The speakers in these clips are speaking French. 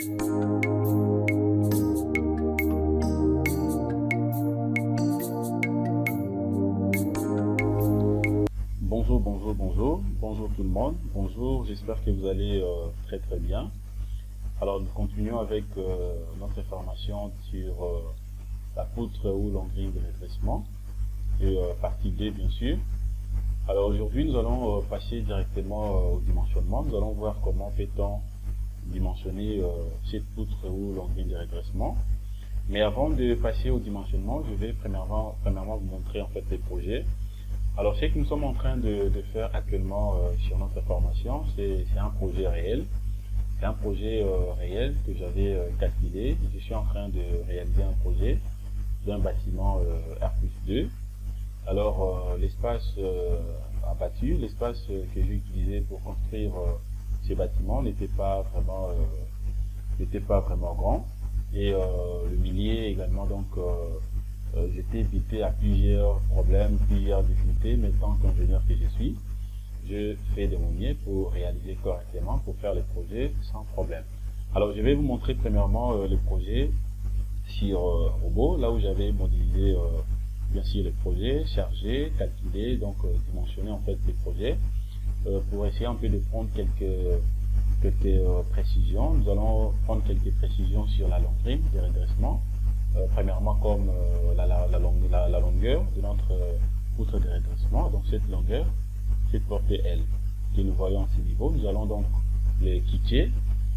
Bonjour tout le monde, bonjour, j'espère que vous allez très bien. Alors nous continuons avec notre formation sur la poutre ou longue-grille de redressement, et partie 2 bien sûr. Alors aujourd'hui nous allons passer directement au dimensionnement. Nous allons voir comment fait-on dimensionner cette poutre ou longue-grille de redressement. Mais avant de passer au dimensionnement, je vais premièrement vous montrer en fait les projets. Alors ce que nous sommes en train de faire actuellement sur notre formation, c'est un projet réel. C'est un projet réel que j'avais calculé. Je suis en train de réaliser un projet d'un bâtiment R+2. Alors l'espace abattu, l'espace que j'ai utilisé pour construire ce bâtiment n'était pas vraiment grand. Et le milieu également, donc j'étais évité à plusieurs problèmes, plusieurs difficultés, mais tant qu'ingénieur que je suis, je fais de mon mieux pour réaliser correctement, pour faire les projets sans problème. Alors je vais vous montrer premièrement le projet sur robot, là où j'avais modélisé bien sûr les projets, chargé, calculé, donc dimensionné en fait les projets, pour essayer un peu de prendre quelques précisions. Nous allons prendre quelques précisions sur la longue-grille des redressements. Premièrement comme la longueur de notre poutre de redressement, donc cette longueur, cette portée L que nous voyons à ce niveau. Nous allons donc les quitter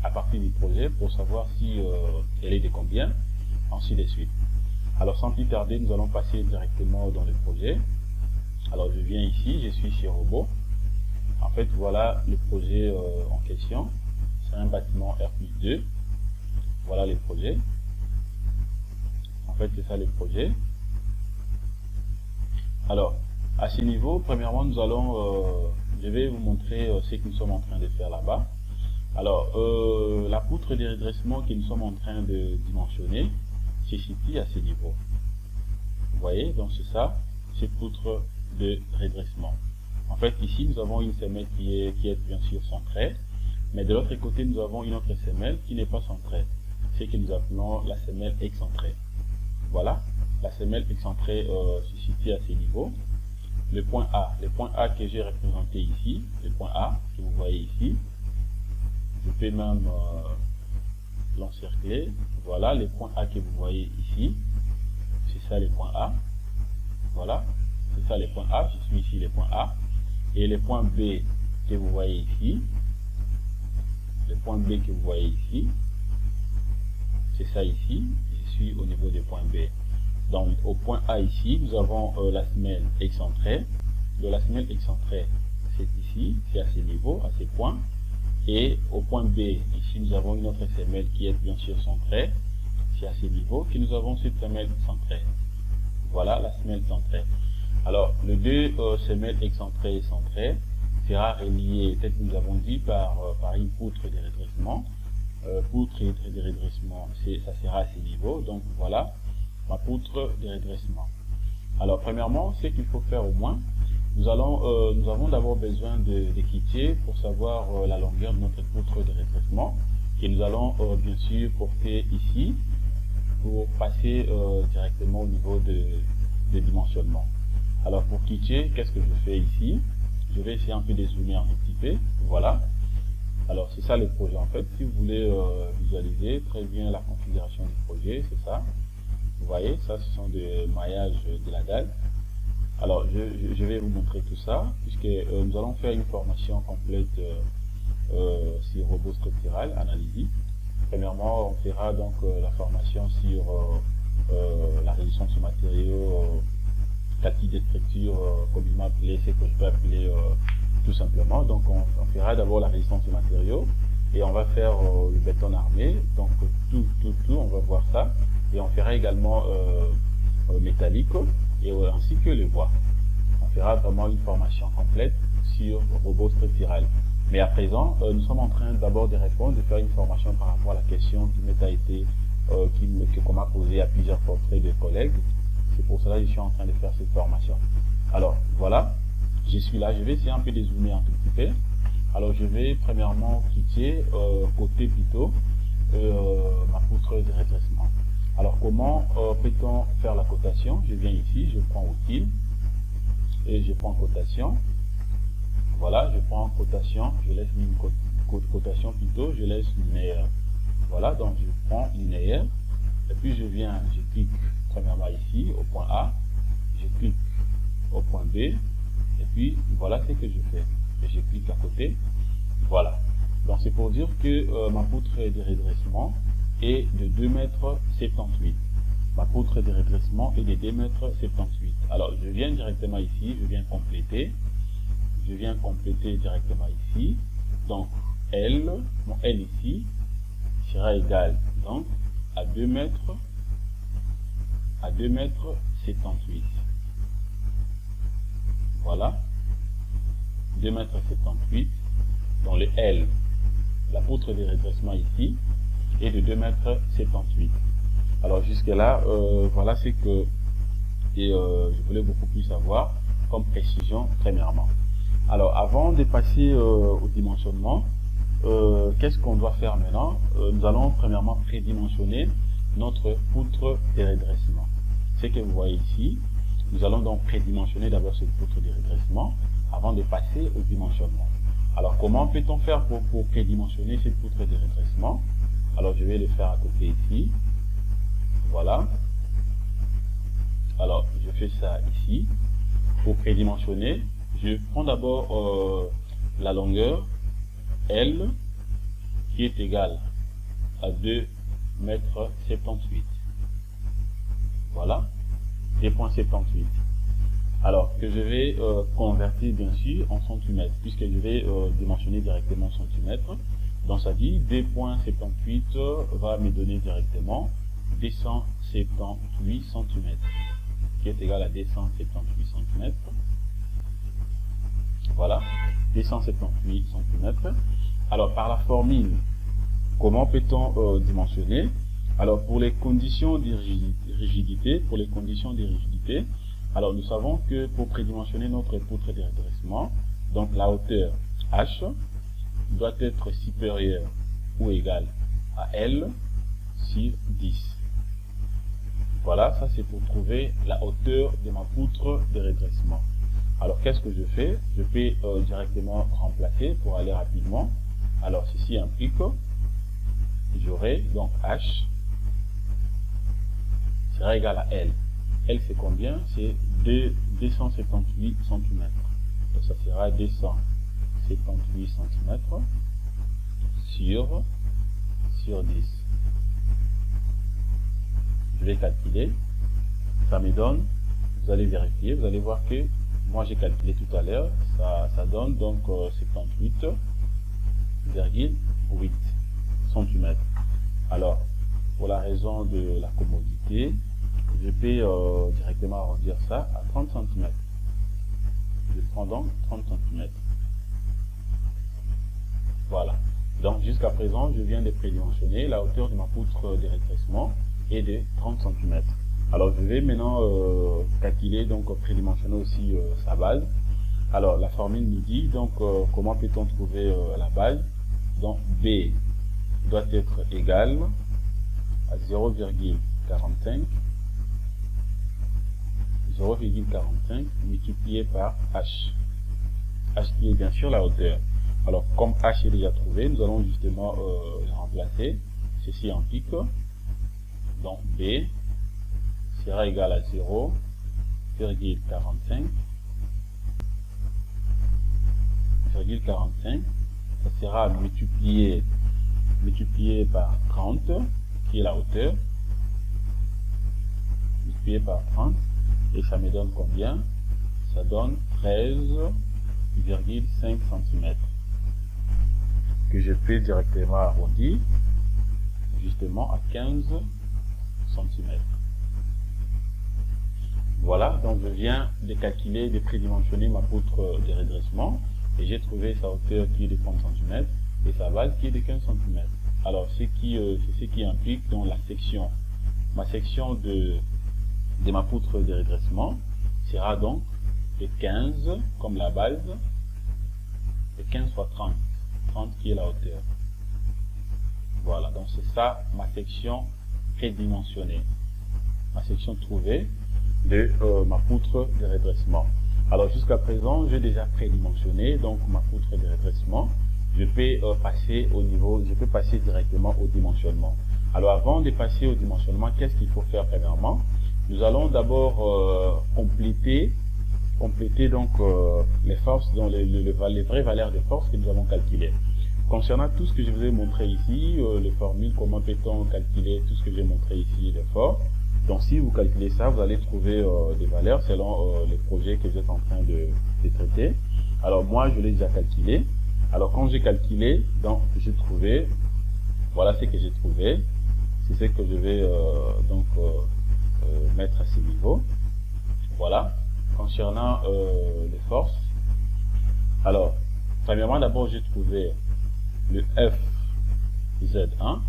à partir du projet pour savoir si elle est de combien, ainsi de suite. Alors sans plus tarder, nous allons passer directement dans le projet. Alors je viens ici, je suis chez Robot. En fait voilà le projet en question, c'est un bâtiment R+2. Voilà les projets. En fait, c'est ça le projet. Alors, à ce niveau, premièrement, nous allons, je vais vous montrer ce que nous sommes en train de faire là-bas. Alors, la poutre de redressement que nous sommes en train de dimensionner se situe à ce niveau. Vous voyez, donc c'est ça, cette poutre de redressement. En fait, ici, nous avons une semelle qui est bien sûr centrée, mais de l'autre côté, nous avons une autre semelle qui n'est pas centrée. C'est que nous appelons la semelle excentrée. Voilà, la semelle excentrée se situe à ce niveau. Le point A que j'ai représenté ici, le point A que vous voyez ici, je peux même l'encercler. Voilà, le point A que vous voyez ici, c'est ça le point A. Voilà, c'est ça le point A, je suis ici le point A. Et le point B que vous voyez ici, le point B que vous voyez ici, c'est ça ici. Au niveau du point B. Donc au point A ici, nous avons la semelle excentrée. De la semelle excentrée, c'est ici, c'est à ce niveau, à ces points. Et au point B, ici, nous avons une autre semelle qui est bien sûr centrée. C'est à ce niveau que nous avons cette semelle centrée. Voilà la semelle centrée. Alors, les deux semelles excentrées et centrées sera relié, peut-être nous avons dit, par une poutre de redressement. Poutre de redressement, ça sera à ce niveau. Donc voilà ma poutre de redressement. Alors premièrement, ce qu'il faut faire au moins, nous avons d'abord besoin de quitter pour savoir la longueur de notre poutre de redressement, que nous allons bien sûr porter ici pour passer directement au niveau de dimensionnement. Alors pour quitter, qu'est-ce que je fais ici? Je vais essayer un peu de zoomer un petit peu. Voilà. Alors c'est ça le projet en fait. Si vous voulez visualiser très bien la configuration du projet, c'est ça. Vous voyez, ça ce sont des maillages de la dalle. Alors je vais vous montrer tout ça, puisque nous allons faire une formation complète sur robot structural, analyse. Premièrement, on fera donc la formation sur la résistance aux matériaux, type de structure, comme il m'a appelé, c'est que je peux appeler tout simplement. Donc on fera d'abord la résistance aux matériaux et on va faire le béton armé, donc tout, on va voir ça. Et on fera également métallique et ainsi que le bois. On fera vraiment une formation complète sur robot structural. Mais à présent, nous sommes en train d'abord de répondre, de faire une formation par rapport à la question qui m'est été qu'on m'a posée à plusieurs portraits de collègues. C'est pour cela que je suis en train de faire cette formation. Alors voilà, je suis là, je vais essayer un peu de zoomer un tout petit peu. Alors je vais premièrement quitter côté plutôt ma poutre de redressement. Alors comment peut-on faire la cotation? Je viens ici, je prends outil et je prends cotation. Voilà, je prends cotation, je laisse une cotation plutôt, je laisse linéaire. Voilà, donc je prends linéaire et puis je viens, je clique premièrement ici au point A, je clique au point B et puis voilà ce que je fais. Et je clique à côté. Voilà. Donc c'est pour dire que ma poutre de redressement est de 2,78 m. Ma poutre de redressement est de 2,78 m. Alors je viens directement ici, je viens compléter. Je viens compléter directement ici. Donc L, mon L ici sera égal donc à 2 m, à 2,78 m. Voilà. 2,78 m. Dans le L, la poutre de redressement ici est de 2,78 m. Alors jusque là, voilà ce que je voulais beaucoup plus savoir comme précision premièrement. Alors avant de passer au dimensionnement, qu'est-ce qu'on doit faire maintenant? Nous allons premièrement prédimensionner notre poutre de redressement. Ce que vous voyez ici, nous allons donc prédimensionner d'abord cette poutre de redressement avant de passer au dimensionnement. Alors comment peut-on faire pour prédimensionner cette poutre de redressement? Alors je vais le faire à côté ici. Voilà. Alors je fais ça ici. Pour prédimensionner, je prends d'abord la longueur L qui est égale à 2,78 m. Voilà. 2,78. Alors que je vais convertir bien sûr en centimètres, puisque je vais dimensionner directement en centimètres. Donc ça dit 2,78 va me donner directement 278 cm, qui est égal à 278 cm. Voilà, 278 cm. Alors par la formule, comment peut-on dimensionner? Alors pour les conditions de rigidité, alors nous savons que pour prédimensionner notre poutre de redressement, donc la hauteur H doit être supérieure ou égale à L sur 10. Voilà, ça c'est pour trouver la hauteur de ma poutre de redressement. Alors qu'est-ce que je fais? Je peux directement remplacer pour aller rapidement. Alors ceci implique, j'aurai donc H sera égal à L. L c'est combien? C'est 278 cm. Donc ça sera 278 cm sur 10. Je vais calculer. Ça me donne, vous allez vérifier, vous allez voir que moi j'ai calculé tout à l'heure, ça donne donc 78,8 cm. Alors, pour la raison de la commodité, je peux directement arrondir ça à 30 cm. Je prends donc 30 cm. Voilà. Donc jusqu'à présent, je viens de prédimensionner la hauteur de ma poutre de redressement est de 30 cm. Alors je vais maintenant calculer, donc prédimensionner aussi sa base. Alors la formule nous dit donc comment peut-on trouver la base? Donc B doit être égal à 0,45 multiplié par H. H qui est bien sûr la hauteur. Alors comme H est déjà trouvé, nous allons justement remplacer. Ceci en pique. Donc B sera égal à 0,45. Ça sera multiplié par 30, qui est la hauteur. Multiplié par 30. Et ça me donne combien? Ça donne 13,5 cm. Que je peux directement arrondir justement à 15 cm. Voilà, donc je viens de calculer, de prédimensionner ma poutre de redressement et j'ai trouvé sa hauteur qui est de 30 cm et sa base qui est de 15 cm. Alors c'est ce qui implique dans la section, ma section de ma poutre de redressement sera donc de 15 comme la base, de 15 fois 30, 30 qui est la hauteur. Voilà. Voilà, donc c'est ça ma section prédimensionnée, ma section trouvée de ma poutre de redressement. Alors jusqu'à présent, j'ai déjà prédimensionné donc ma poutre de redressement. Je peux passer au niveau, je peux passer directement au dimensionnement. Alors avant de passer au dimensionnement, qu'est-ce qu'il faut faire premièrement? Nous allons d'abord compléter donc les forces, dans les vraies valeurs de force que nous avons calculées. Concernant tout ce que je vous ai montré ici, les formules, comment peut-on calculer tout ce que j'ai montré ici, les forces. Donc si vous calculez ça, vous allez trouver des valeurs selon les projets que vous êtes en train de traiter. Alors moi, je l'ai déjà calculé. Alors quand j'ai calculé, donc j'ai trouvé, voilà ce que j'ai trouvé. C'est ce que je vais mettre à ce niveau. Voilà. Concernant les forces. Alors, premièrement, d'abord j'ai trouvé le FZ1.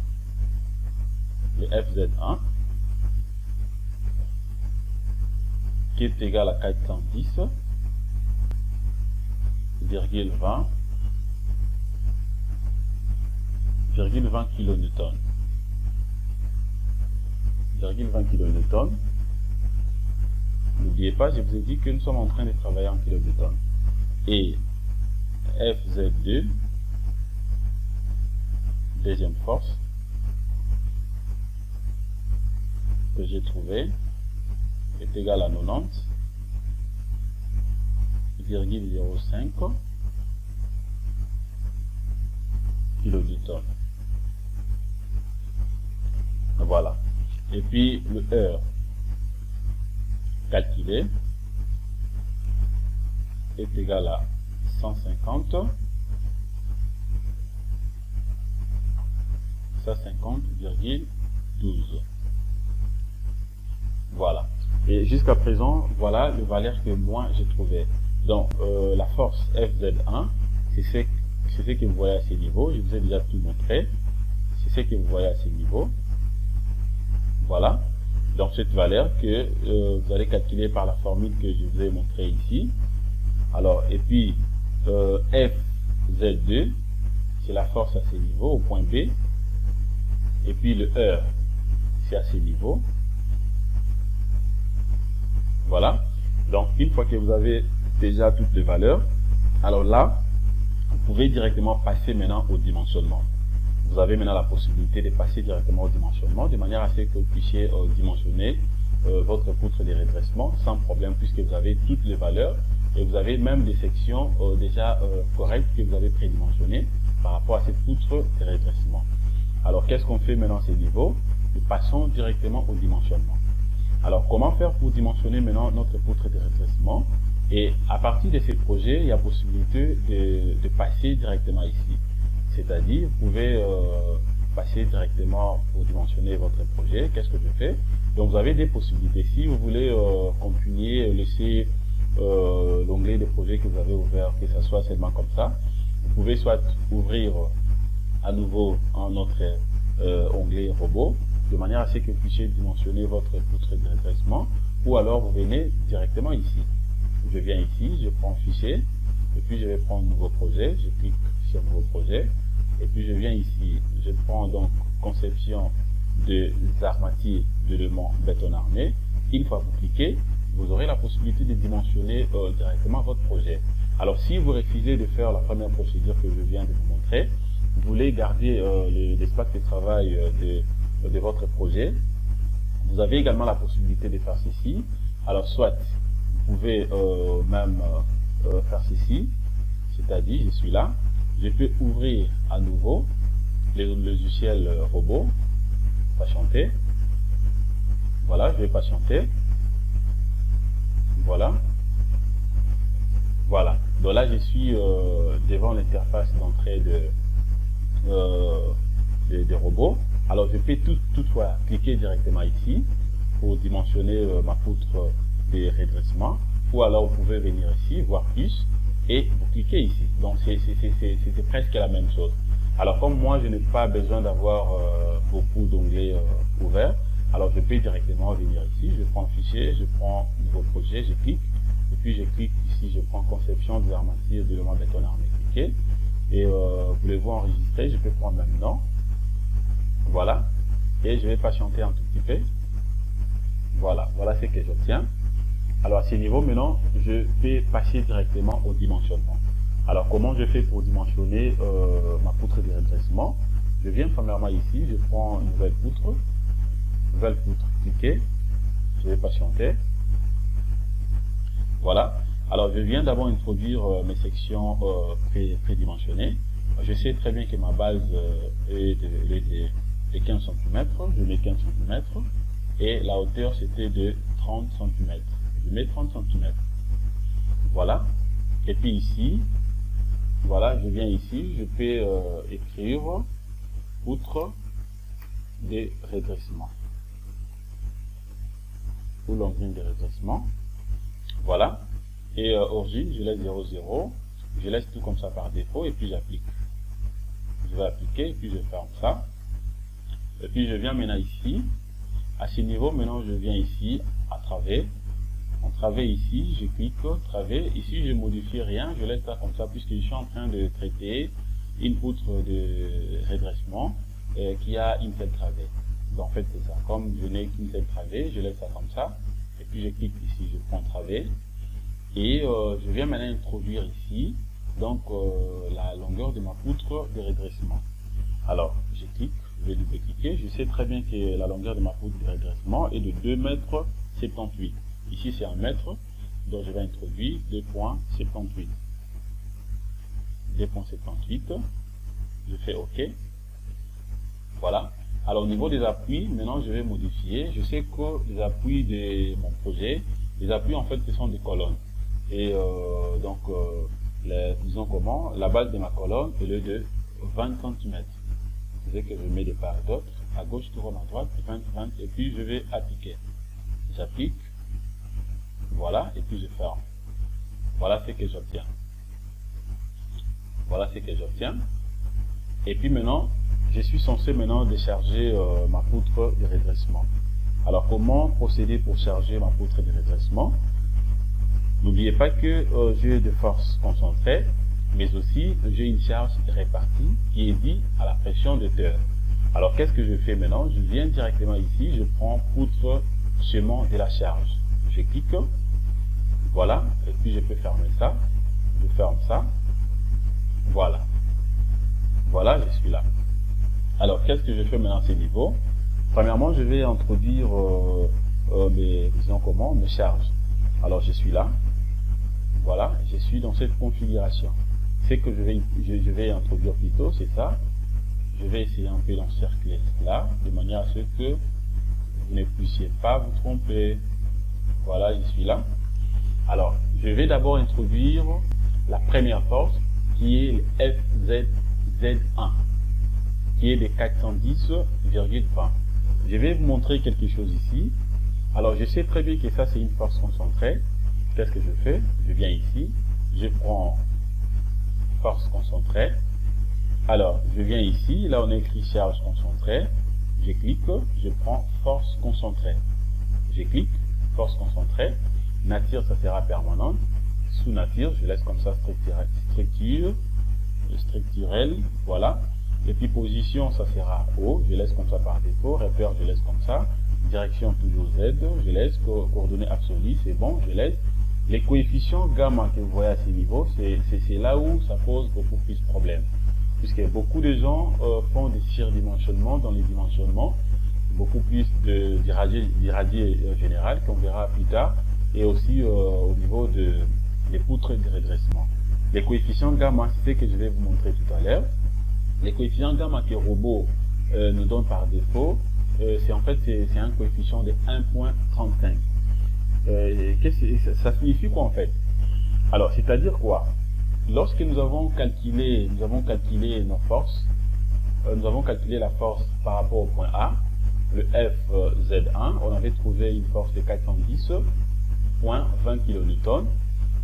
Le FZ1 qui est égal à 410,20 kN. 20 kN. N'oubliez pas, je vous ai dit que nous sommes en train de travailler en kilonewton. Et FZ2, deuxième force, que j'ai trouvé, est égal à 90,05 kN. Voilà. Et puis le R calculé est égal à 150,12. Voilà. Et jusqu'à présent, voilà le valeur que moi j'ai trouvé. Donc la force FZ1, c'est ce que vous voyez à ce niveau. Je vous ai déjà tout montré. C'est ce que vous voyez à ce niveau. Voilà. Donc cette valeur que vous allez calculer par la formule que je vous ai montré ici. Alors, et puis FZ2, c'est la force à ce niveau, au point B. Et puis le R, c'est à ce niveau. Voilà. Donc une fois que vous avez déjà toutes les valeurs, alors là, vous pouvez directement passer maintenant au dimensionnement. Vous avez maintenant la possibilité de passer directement au dimensionnement, de manière à ce que vous puissiez dimensionner votre poutre de redressement sans problème, puisque vous avez toutes les valeurs et vous avez même des sections déjà correctes que vous avez prédimensionnées par rapport à cette poutre de redressement. Alors qu'est-ce qu'on fait maintenant à ces niveaux? Nous passons directement au dimensionnement. Alors comment faire pour dimensionner maintenant notre poutre de redressement? Et à partir de ces projets, il y a possibilité de passer directement ici. C'est-à-dire, vous pouvez passer directement pour dimensionner votre projet. Qu'est-ce que je fais? Donc, vous avez des possibilités. Si vous voulez continuer, laisser l'onglet de projet que vous avez ouvert, que ce soit seulement comme ça, vous pouvez soit ouvrir à nouveau un autre onglet robot, de manière à ce que vous puissiez dimensionner votre poutre de redressement, ou alors vous venez directement ici. Je viens ici, je prends fichier, et puis je vais prendre nouveau projet, je clique sur nouveau projet, et puis je viens ici, je prends donc conception des armatures d'éléments bétonarmés. Une fois que vous cliquez, vous aurez la possibilité de dimensionner directement votre projet. Alors si vous refusez de faire la première procédure que je viens de vous montrer, vous voulez garder l'espace de travail de votre projet, vous avez également la possibilité de faire ceci. Alors soit vous pouvez même faire ceci, c'est-à-dire je suis là, je peux ouvrir à nouveau le logiciel robot, patienter, voilà, je vais patienter, voilà, voilà, donc là je suis devant l'interface d'entrée de robots. Alors je peux toutefois cliquer directement ici pour dimensionner ma poutre de redressement, ou alors vous pouvez venir ici, voir plus, et vous cliquez ici. Donc c'est presque la même chose. Alors comme moi je n'ai pas besoin d'avoir beaucoup d'onglets ouverts, alors je peux directement venir ici, je prends fichier, je prends nouveau projet, je clique, et puis je clique ici, je prends conception des armatures d'éléments bétonarmés, cliquez, et voulez-vous enregistrer, je peux prendre maintenant, et je vais patienter un tout petit peu. Voilà, voilà ce que j'obtiens. Alors à ce niveau, maintenant, je vais passer directement au dimensionnement. Alors comment je fais pour dimensionner ma poutre de redressement? Je viens premièrement ici, je prends une nouvelle poutre, cliquer, je vais patienter. Voilà. Alors je viens d'abord introduire mes sections prédimensionnées. Je sais très bien que ma base est de 15 cm, je mets 15 cm et la hauteur c'était de 30 cm. Je mets 30 cm. Voilà. Et puis ici, voilà, je viens ici, je peux écrire poutre de redressement ou longueur de redressement. Voilà. Et origine, je laisse 0,0. Je laisse tout comme ça par défaut et puis j'applique. Je vais appliquer et puis je ferme ça. Et puis je viens maintenant ici. À ce niveau, maintenant je viens ici à travers. En travers ici, je clique travers. Ici, je modifie rien. Je laisse ça comme ça puisque je suis en train de traiter une poutre de redressement qui a une seule travers. Donc en fait, c'est ça. Comme je n'ai qu'une seule travers, je laisse ça comme ça. Et puis je clique ici, je prends travers. Et je viens maintenant introduire ici donc la longueur de ma poutre de redressement. Alors, je clique, je vais double-cliquer. Je sais très bien que la longueur de ma poutre de redressement est de 2,78 m. Ici, c'est 1 mètre, donc je vais introduire 2,78. 2,78. Je fais OK. Voilà. Alors, au niveau des appuis, maintenant, je vais modifier. Je sais que les appuis de mon projet, les appuis, en fait, ce sont des colonnes. Et disons comment, la base de ma colonne est de 20 cm. C'est que je mets de part et d'autre, à gauche, tourne à droite, 20, 20, et puis je vais appliquer. J'applique, voilà, et puis je ferme. Voilà ce que j'obtiens. Voilà ce que j'obtiens. Et puis maintenant, je suis censé maintenant décharger ma poutre de redressement. Alors comment procéder pour charger ma poutre de redressement? N'oubliez pas que j'ai de force concentrée, mais aussi j'ai une charge répartie qui est due à la pression de terre. Alors qu'est-ce que je fais maintenant? Je viens directement ici, je prends poutre chemin de la charge. Je clique, voilà, et puis je peux fermer ça. Je ferme ça. Voilà. Voilà, je suis là. Alors qu'est-ce que je fais maintenant à ce niveau? Premièrement, je vais introduire mes charges. Alors je suis là. Voilà, je suis dans cette configuration. Ce que je vais introduire plutôt, c'est ça. Je vais essayer un peu d'encercler là, de manière à ce que vous ne puissiez pas vous tromper. Voilà, je suis là. Alors, je vais d'abord introduire la première force qui est le FZZ1, qui est de 410,20. Je vais vous montrer quelque chose ici. Alors, je sais très bien que ça, c'est une force concentrée. Qu'est-ce que je fais? Je viens ici, je prends force concentrée. Alors, je viens ici, là on a écrit charge concentrée. Je clique, je prends force concentrée. Je clique, force concentrée. Nature, ça sera permanente. Sous nature, je laisse comme ça structurelle, voilà. Et puis position, ça sera haut, je laisse comme ça par défaut. Repère, je laisse comme ça. Direction toujours Z, je laisse. Coordonnées absolues, c'est bon, je laisse. Les coefficients gamma que vous voyez à ce niveau, c'est là où ça pose beaucoup plus de problèmes. Puisque beaucoup de gens font des surdimensionnements dans les dimensionnements, beaucoup plus d'irradié général qu'on verra plus tard, et aussi au niveau des poutres de redressement. Les coefficients gamma, c'est ce que je vais vous montrer tout à l'heure. Les coefficients gamma que Robot nous donne par défaut, c'est un coefficient de 1,35. Ça signifie quoi en fait? Alors, c'est-à-dire quoi? Lorsque nous avons calculé nos forces, nous avons calculé la force par rapport au point A, le FZ1, on avait trouvé une force de 410,20 kN.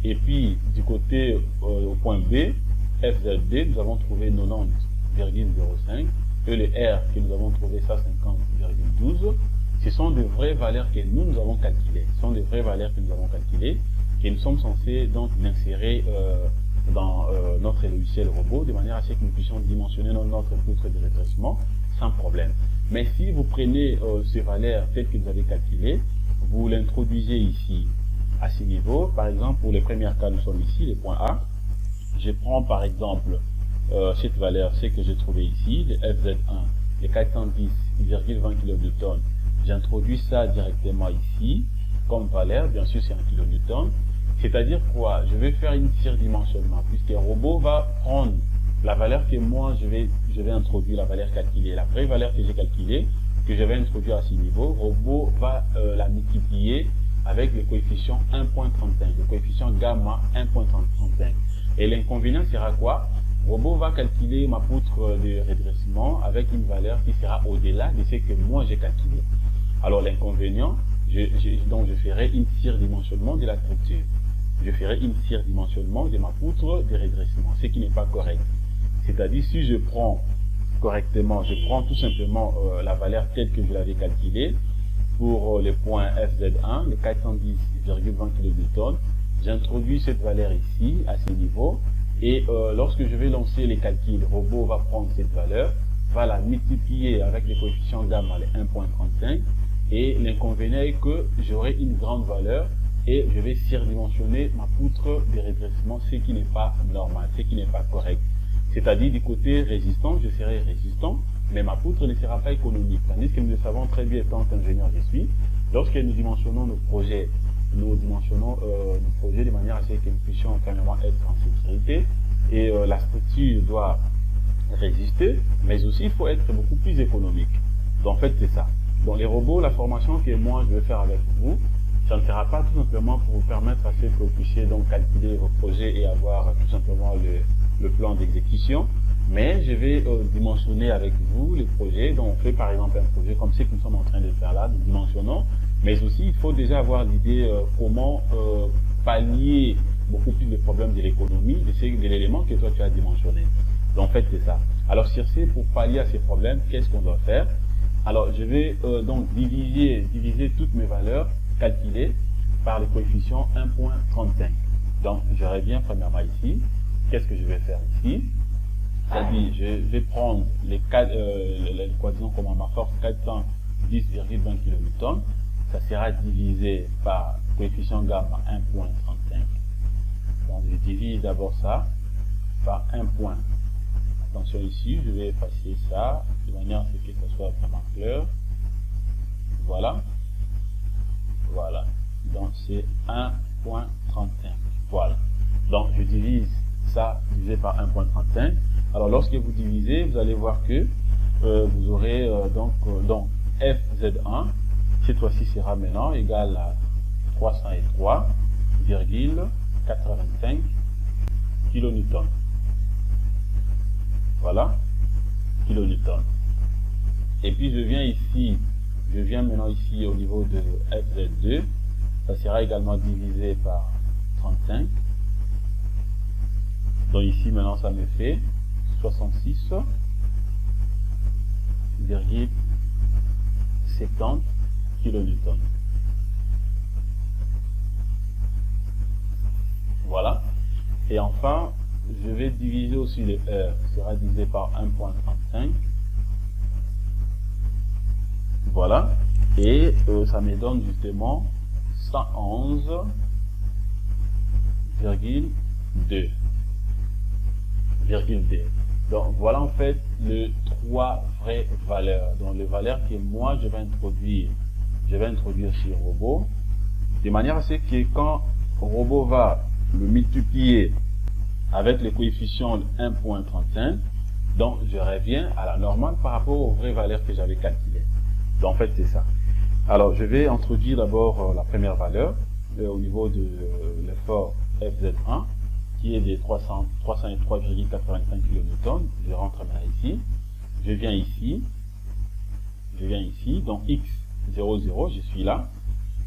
Et puis, du côté au point B, FZB, nous avons trouvé 90,05. Et le R que nous avons trouvé, ça 50,12. Ce sont de vraies valeurs que nous avons calculées. Ce sont de vraies valeurs que nous avons calculées. Et nous sommes censés donc l'insérer dans notre logiciel robot de manière à ce que nous puissions dimensionner notre poutre de redressement sans problème. problème. Mais si vous prenez ces valeurs telles que vous avez calculées, vous l'introduisez ici à ce niveau. Par exemple, pour les premiers cas, nous sommes ici, les points A. Je prends par exemple cette valeur, c'est que j'ai trouvé ici, le FZ1, les 410,20 kN. J'introduis ça directement ici, comme valeur, bien sûr c'est en kN. C'est-à-dire quoi? Je vais faire une surdimensionnement, puisque le robot va prendre la valeur que moi je vais introduire, la valeur calculée, la vraie valeur que j'ai calculée, que je vais introduire à ce niveau. Le robot va la multiplier avec le coefficient 1.35, le coefficient gamma 1.35. Et l'inconvénient sera quoi? Le robot va calculer ma poutre de redressement avec une valeur qui sera au-delà de ce que moi j'ai calculé. Alors l'inconvénient, donc je ferai une surdimensionnement de la structure. Je ferai une surdimensionnement de ma poutre de redressement, ce qui n'est pas correct. C'est-à-dire, si je prends correctement, je prends tout simplement la valeur telle que je l'avais calculée pour le point FZ1, les 410,20 kN. J'introduis cette valeur ici, à ce niveau, et lorsque je vais lancer les calculs, le robot va prendre cette valeur, va la multiplier avec le coefficient gamma, les 1.35, et l'inconvénient est que j'aurai une grande valeur, et je vais surdimensionner ma poutre de redressement, ce qui n'est pas normal, ce qui n'est pas correct. C'est-à-dire, du côté résistant, je serai résistant, mais ma poutre ne sera pas économique. Tandis que nous le savons très bien, étant qu'ingénieur je suis, lorsque nous dimensionnons nos projets, nos projets de manière à ce que nous puissions carrément être en sécurité, et la structure doit résister, mais aussi il faut être beaucoup plus économique. Donc en fait c'est ça. Donc les robots, la formation que moi je vais faire avec vous, ça ne sera pas tout simplement pour vous permettre à ce que vous puissiez donc calculer vos projets et avoir tout simplement le plan d'exécution, mais je vais dimensionner avec vous les projets. Donc on fait par exemple un projet comme ce que nous sommes en train de faire là, nous dimensionnons, mais aussi il faut déjà avoir l'idée comment pallier beaucoup plus de problèmes de l'économie de l'élément que toi tu as dimensionné. Donc en fait c'est ça. Alors sur ce, pour pallier à ces problèmes, qu'est-ce qu'on doit faire? Alors je vais donc diviser toutes mes valeurs calculées par le coefficient 1.35. Donc je reviens premièrement ici. Qu'est-ce que je vais faire ici? C'est-à-dire je vais prendre disons comme ma force 410,20 kN. Ça sera divisé par coefficient gamma 1.35. Donc je divise d'abord ça par 1 point. Attention ici, je vais effacer ça de manière à ce que ça soit vraiment clair. Voilà. Voilà. Donc c'est 1.35. Voilà. Donc je divise ça divisé par 1.35. Alors lorsque vous divisez, vous allez voir que vous aurez donc FZ1, cette fois-ci sera maintenant égal à 303,85 kN. Voilà, kilonewton. Et puis je viens maintenant ici au niveau de FZ2, ça sera également divisé par 35. Donc ici maintenant ça me fait 66,70 kN. Voilà. Et enfin, je vais diviser aussi les heures. Ça sera divisé par 1.35. Voilà. Et ça me donne justement 111,2. Donc voilà en fait les trois vraies valeurs. Donc les valeurs que moi je vais introduire sur le robot, de manière à ce que quand le robot va le multiplier avec le coefficient 1.35, donc je reviens à la normale par rapport aux vraies valeurs que j'avais calculées. Donc en fait c'est ça. Alors je vais introduire d'abord la première valeur au niveau de l'effort FZ1 qui est de 303,85 kN. Je rentre maintenant ici, je viens ici, donc x00, je suis là.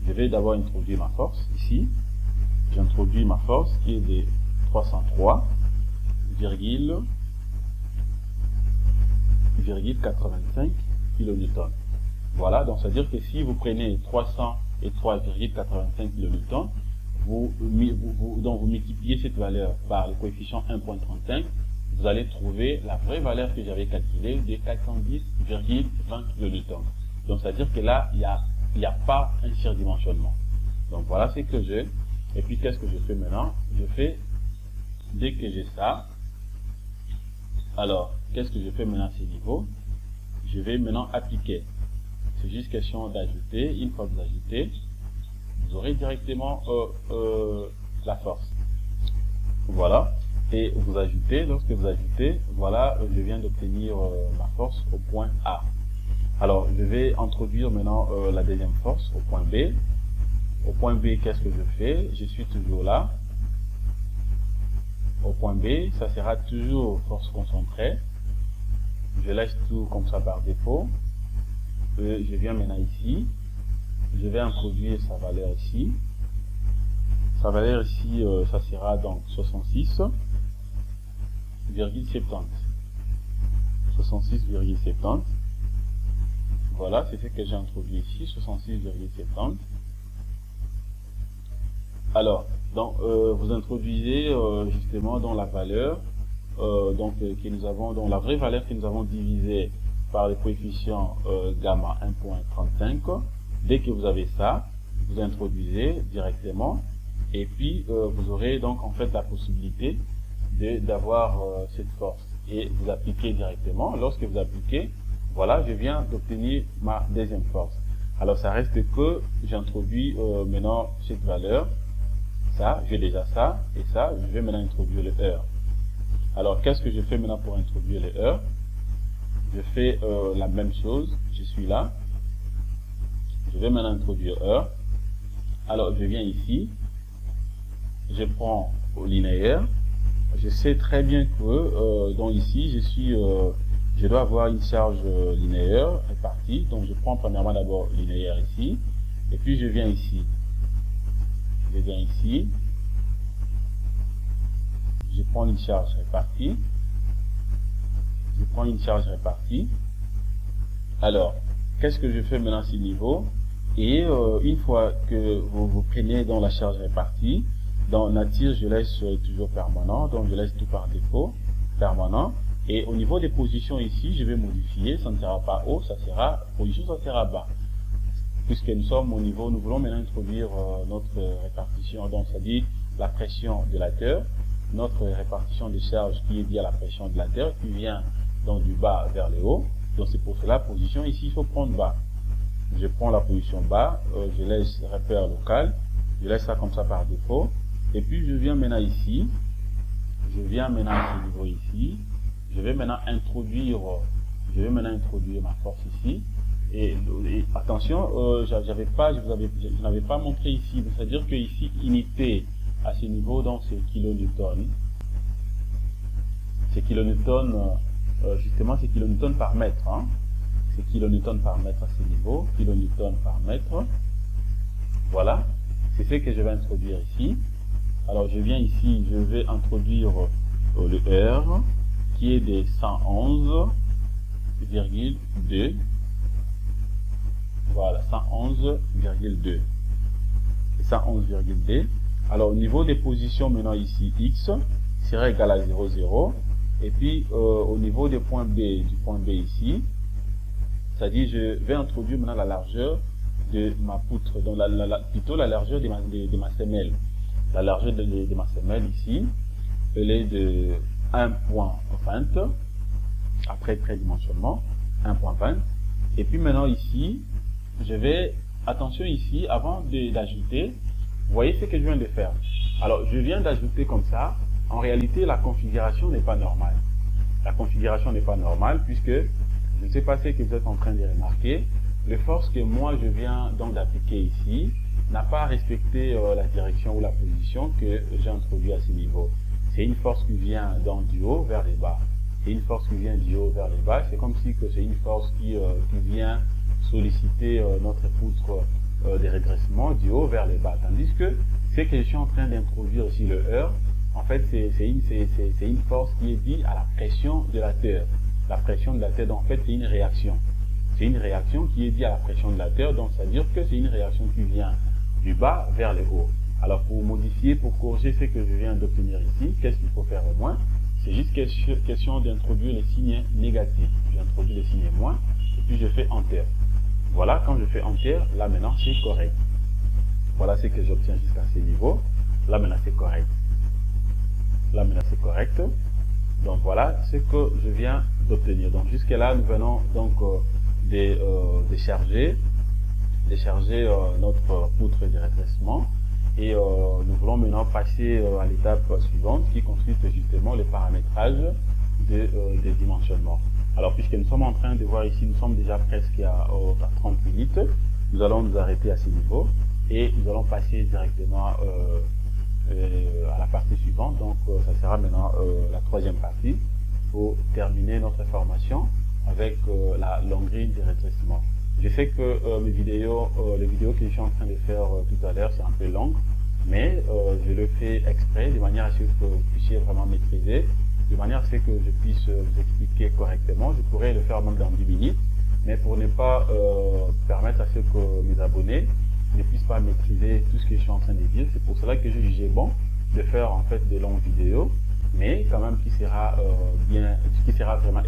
Je vais d'abord introduire ma force ici. J'introduis ma force qui est de 303,85 kN. Voilà, donc c'est à dire que si vous prenez 303,85 kN, vous multipliez cette valeur par le coefficient 1.35, vous allez trouver la vraie valeur que j'avais calculée de 410,20 kN. Donc, c'est-à-dire que là, il n'y a pas un surdimensionnement. Donc, voilà ce que j'ai. Et puis, qu'est-ce que je fais maintenant? Je fais, dès que j'ai ça, alors, qu'est-ce que je fais maintenant à ce niveau? Je vais maintenant appliquer. C'est juste question d'ajouter. Une fois que vous ajoutez, vous aurez directement la force. Voilà. Et vous ajoutez, lorsque vous ajoutez, voilà, je viens d'obtenir ma force au point A. Alors, je vais introduire maintenant la deuxième force au point B. Au point B, qu'est-ce que je fais? Je suis toujours là. Au point B, ça sera toujours force concentrée. Je laisse tout comme ça par défaut. Je viens maintenant ici. Je vais introduire sa valeur ici. Sa valeur ici, ça sera donc 66,70. 66,70. Voilà, c'est ce que j'ai introduit ici, 66,70. Alors, donc, vous introduisez justement dans la valeur que nous avons, dans la vraie valeur que nous avons divisée par le coefficient gamma 1.35. Dès que vous avez ça, vous introduisez directement et puis vous aurez donc en fait la possibilité d'avoir cette force et vous appliquez directement. Lorsque vous appliquez, voilà, je viens d'obtenir ma deuxième force. Alors ça reste que j'introduis maintenant cette valeur. Ça, j'ai déjà ça, et ça, je vais maintenant introduire le heure. Alors, qu'est-ce que je fais maintenant pour introduire le heure? Je fais la même chose, je suis là. Je vais maintenant introduire heure. Alors, je viens ici. Je prends au linéaire. Je sais très bien que, donc ici, je dois avoir une charge linéaire répartie. Donc, je prends premièrement d'abord linéaire ici, et puis je viens ici. Je viens ici, je prends une charge répartie, alors qu'est-ce que je fais maintenant à ce niveau? Et une fois que vous prenez dans la charge répartie, dans nature je laisse toujours permanent, donc je laisse tout par défaut permanent, et au niveau des positions ici je vais modifier, ça ne sera pas haut, ça sera position, ça sera bas. Puisque nous sommes au niveau, nous voulons maintenant introduire notre répartition, donc c'est-à-dire la pression de la Terre, notre répartition de charge qui est liée à la pression de la Terre, qui vient donc du bas vers le haut. Donc c'est pour cela, position ici, il faut prendre bas. Je prends la position bas, je laisse repère local, je laisse ça comme ça par défaut, et puis je viens maintenant ici, je viens maintenant à ce niveau ici, je vais maintenant introduire ma force ici. Et attention, je n'avais pas montré ici, c'est-à-dire que ici, unité à ce niveau, donc c'est kilonewton. C'est kilonewton, justement, c'est kilonewton par mètre. Hein. C'est kilonewton par mètre à ce niveau, kilonewton par mètre. Voilà, c'est ce que je vais introduire ici. Alors je viens ici, je vais introduire le R qui est de 111,2. Voilà, 111,2. 111,2. Alors, au niveau des positions, maintenant ici, X sera égal à 0, 0. Et puis, au niveau des points B, du point B ici, c'est-à-dire, je vais introduire maintenant la largeur de ma poutre, donc plutôt la largeur de ma semelle. La largeur de ma semelle ici, elle est de 1.20, après prédimensionnement, 1.20. Et puis maintenant ici, je vais, attention ici, avant d'ajouter, vous voyez ce que je viens de faire. Alors, je viens d'ajouter comme ça. En réalité, la configuration n'est pas normale. La configuration n'est pas normale puisque, je ne sais pas ce que vous êtes en train de remarquer, le force que moi je viens donc d'appliquer ici n'a pas respecté la direction ou la position que j'ai introduite à ce niveau. C'est une force qui vient donc du haut vers le bas. C'est une force qui vient du haut vers le bas. C'est comme si que c'est une force qui vient solliciter notre poutre de redressement du haut vers le bas. Tandis que ce que je suis en train d'introduire ici, le heure, en fait, c'est une force qui est due à la pression de la Terre. La pression de la Terre, donc, en fait, c'est une réaction. C'est une réaction qui est due à la pression de la Terre, donc c'est-à-dire que c'est une réaction qui vient du bas vers le haut. Alors, pour modifier, pour corriger ce que je viens d'obtenir ici, qu'est-ce qu'il faut faire au moins? C'est juste question d'introduire les signes négatifs. J'introduis les signes moins et puis je fais Enter. Voilà, quand je fais Enter, là maintenant c'est correct. Voilà ce que j'obtiens jusqu'à ce niveau. Là maintenant c'est correct. Là maintenant c'est correct. Donc voilà ce que je viens d'obtenir. Donc jusque là nous venons donc décharger notre poutre de redressement et nous voulons maintenant passer à l'étape suivante qui consiste justement le paramétrage des dimensionnements. Alors puisque nous sommes en train de voir ici, nous sommes déjà presque à 30 minutes, nous allons nous arrêter à ce niveau et nous allons passer directement à la partie suivante. Donc ça sera maintenant la troisième partie pour terminer notre formation avec la longuerie de redressement. Je sais que les vidéos que je suis en train de faire tout à l'heure, c'est un peu long, mais je le fais exprès de manière à ce que vous puissiez vraiment maîtriser, de manière à ce que je puisse vous expliquer correctement. Je pourrais le faire même dans 10 minutes, mais pour ne pas permettre à ce que mes abonnés ne puissent pas maîtriser tout ce que je suis en train de dire, c'est pour cela que je jugeais bon de faire en fait de longues vidéos, mais quand même qui sera vraiment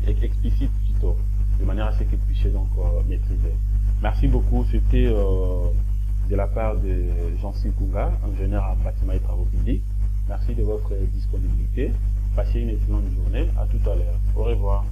explicite plutôt, de manière à ce que vous puissiez donc maîtriser. Merci beaucoup, c'était de la part de Jean-Sylvain Kunga, ingénieur en bâtiment et travaux publics. Merci de votre disponibilité. Passez une excellente journée. À tout à l'heure. Au revoir.